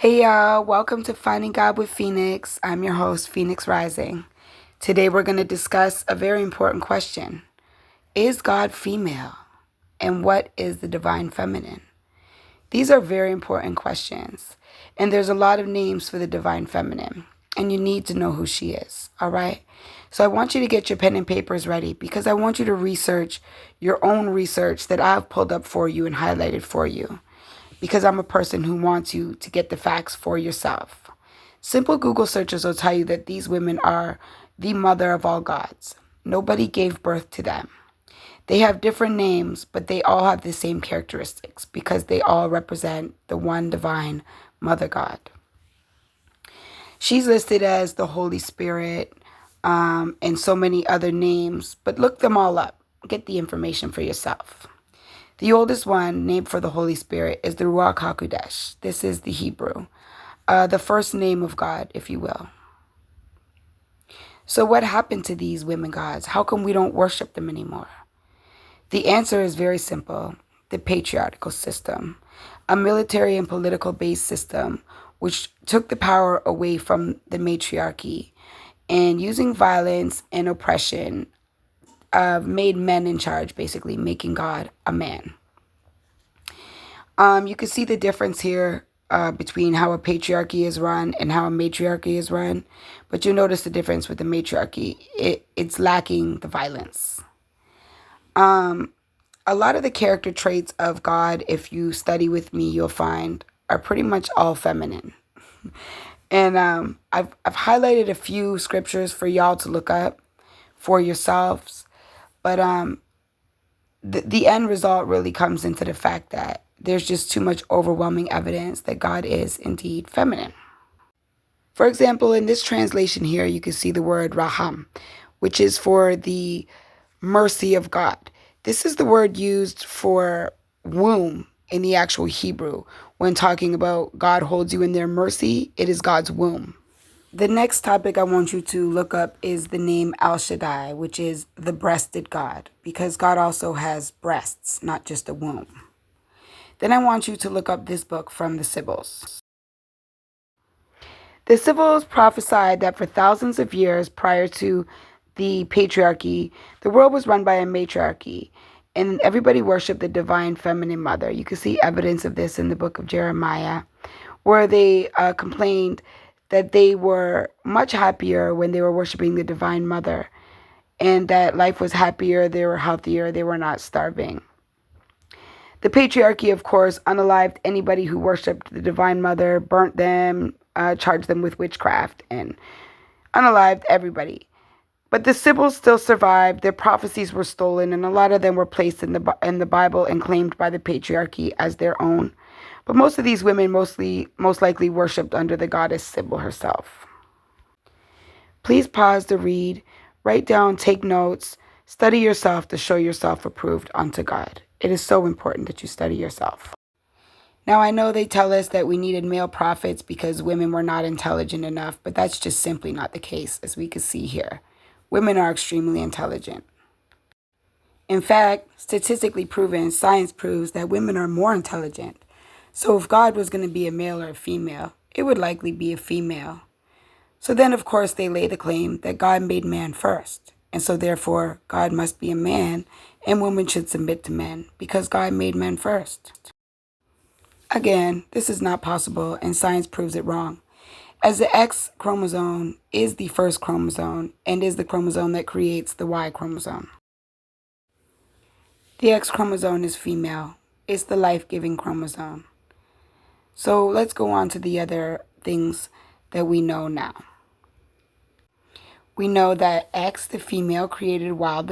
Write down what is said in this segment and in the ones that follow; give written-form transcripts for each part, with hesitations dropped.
Hey y'all, welcome to Finding God with Phoenix. I'm your host, Phoenix Rising. Today we're going to discuss a very important question. Is God female? And what is the divine feminine? These are very important questions. And there's a lot of names for the divine feminine. And you need to know who she is, all right? So I want you to get your pen and papers ready because I want you to research your own research that I've pulled up for you and highlighted for you, because I'm a person who wants you to get the facts for yourself. Simple Google searches will tell you that these women are the mother of all gods. Nobody gave birth to them. They have different names, but they all have the same characteristics because they all represent the one divine Mother God. She's listed as the Holy Spirit and so many other names, but look them all up. Get the information for yourself. The oldest one, named for the Holy Spirit, is the Ruach HaKodesh. This is the Hebrew, the first name of God, if you will. So what happened to these women gods? How come we don't worship them anymore? The answer is very simple. The patriarchal system, a military and political based system which took the power away from the matriarchy and using violence and oppression made men in charge, basically making God a man. You can see the difference here between how a patriarchy is run and how a matriarchy is run. But you'll notice the difference with the matriarchy. It's lacking the violence. A lot of the character traits of God, if you study with me, you'll find are pretty much all feminine. And I've highlighted a few scriptures for y'all to look up for yourselves. But the end result really comes into the fact that there's just too much overwhelming evidence that God is indeed feminine. For example, in this translation here, you can see the word raham, which is for the mercy of God. This is the word used for womb in the actual Hebrew. When talking about God holds you in their mercy, it is God's womb. The next topic I want you to look up is the name El Shaddai, which is the breasted God, because God also has breasts, not just a womb. Then I want you to look up this book from the Sibyls. The Sibyls prophesied that for thousands of years prior to the patriarchy, the world was run by a matriarchy, and everybody worshiped the divine feminine mother. You can see evidence of this in the book of Jeremiah, where they complained that they were much happier when they were worshiping the divine mother, and that life was happier, they were healthier, they were not starving. The patriarchy, of course, unalived anybody who worshipped the divine mother, burnt them, charged them with witchcraft, and unalived everybody. But the Sibyls still survived. Their prophecies were stolen, and a lot of them were placed in the Bible and claimed by the patriarchy as their own. But most of these women most likely worshipped under the goddess Sibyl herself. Please pause to read, write down, take notes, study yourself to show yourself approved unto God. It is so important that you study yourself. Now, I know they tell us that we needed male prophets because women were not intelligent enough, but that's just simply not the case, as we can see here. Women are extremely intelligent. In fact, statistically proven, science proves that women are more intelligent. So if God was going to be a male or a female, it would likely be a female. So then, of course, they lay the claim that God made man first. And so therefore, God must be a man and women should submit to men because God made men first. Again, this is not possible and science proves it wrong, as the X chromosome is the first chromosome and is the chromosome that creates the Y chromosome. The X chromosome is female. It's the life-giving chromosome. So let's go on to the other things that we know now. We know that X, the female, created Y,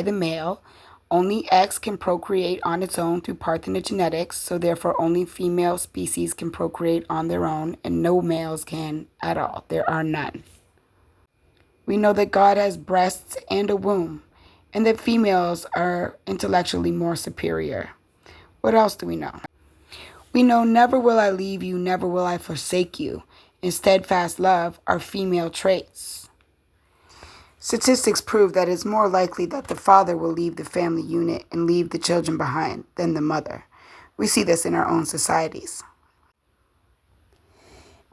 the male. Only X can procreate on its own through parthenogenetics, so therefore only female species can procreate on their own, and no males can at all. There are none. We know that God has breasts and a womb, and that females are intellectually more superior. What else do we know? We know never will I leave you, never will I forsake you, and steadfast love are female traits. Statistics prove that it's more likely that the father will leave the family unit and leave the children behind than the mother. We see this in our own societies.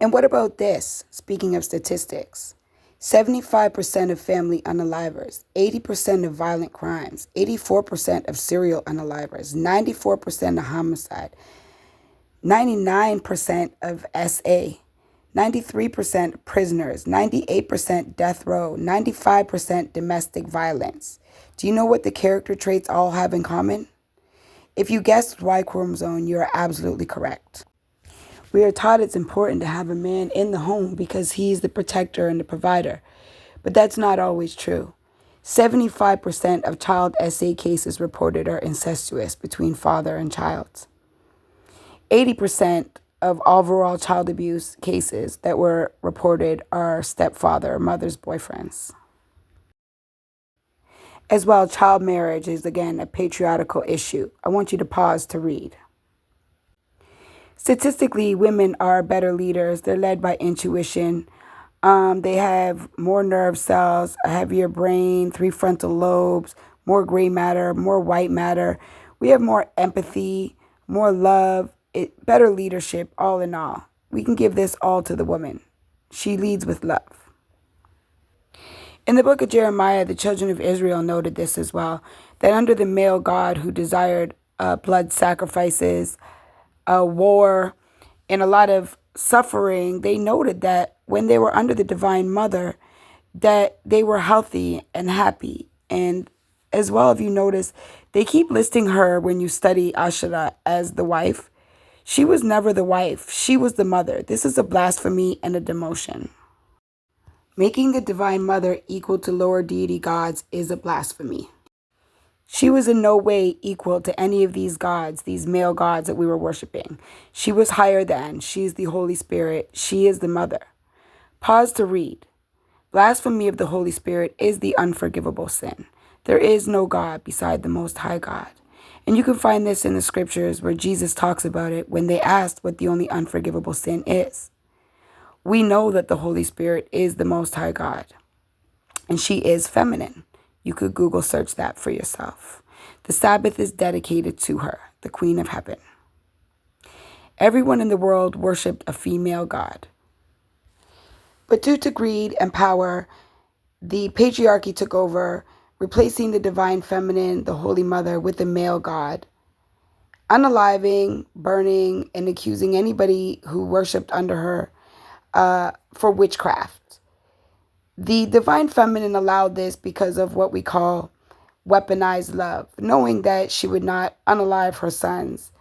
And what about this? Speaking of statistics, 75% of family unalivers, 80% of violent crimes, 84% of serial unalivers, 94% of homicide, 99% of SA, 93% prisoners, 98% death row, 95% domestic violence. Do you know what the character traits all have in common? If you guessed Y chromosome, you are absolutely correct. We are taught it's important to have a man in the home because he's the protector and the provider. But that's not always true. 75% of child SA cases reported are incestuous between father and child. 80% of overall child abuse cases that were reported are stepfather or mother's boyfriends. As well, child marriage is again a patriarchal issue. I want you to pause to read. Statistically, women are better leaders. They're led by intuition. They have more nerve cells, a heavier brain, 3 frontal lobes, more gray matter, more white matter. We have more empathy, more love, better leadership, all in all. We can give this all to the woman. She leads with love. In the book of Jeremiah, the children of Israel noted this as well, that under the male God who desired blood sacrifices, war, and a lot of suffering, they noted that when they were under the divine mother, that they were healthy and happy. And as well, if you notice, they keep listing her when you study Asherah as the wife. She was never the wife. She was the mother. This is a blasphemy and a demotion. Making the divine mother equal to lower deity gods is a blasphemy. She was in no way equal to any of these gods, these male gods that we were worshiping. She was higher than. She is the Holy Spirit. She is the mother. Pause to read. Blasphemy of the Holy Spirit is the unforgivable sin. There is no God beside the Most High God. And you can find this in the scriptures where Jesus talks about it when they asked what the only unforgivable sin is. We know that the Holy Spirit is the Most High God, and she is feminine. You could Google search that for yourself. The Sabbath is dedicated to her, the Queen of Heaven. Everyone in the world worshipped a female god. But due to greed and power, the patriarchy took over, replacing the divine feminine, the Holy Mother, with the male god, unaliving, burning, and accusing anybody who worshipped under her for witchcraft. The divine feminine allowed this because of what we call weaponized love, knowing that she would not unalive her sons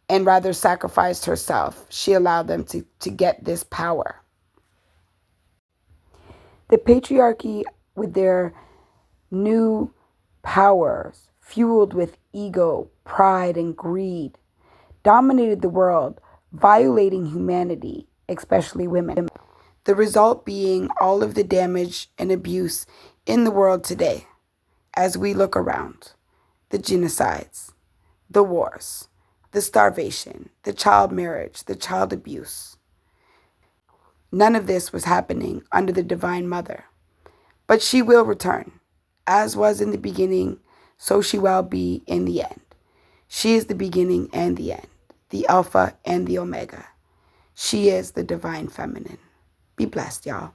and rather sacrificed herself. She allowed them to get this power. The patriarchy, with their new powers, fueled with ego, pride, and greed, dominated the world, violating humanity, especially women. The result being all of the damage and abuse in the world today as we look around. The genocides, the wars, the starvation, the child marriage, the child abuse. None of this was happening under the Divine Mother. But she will return. As was in the beginning, so she will be in the end. She is the beginning and the end, the Alpha and the Omega. She is the Divine Feminine. Be blessed, y'all.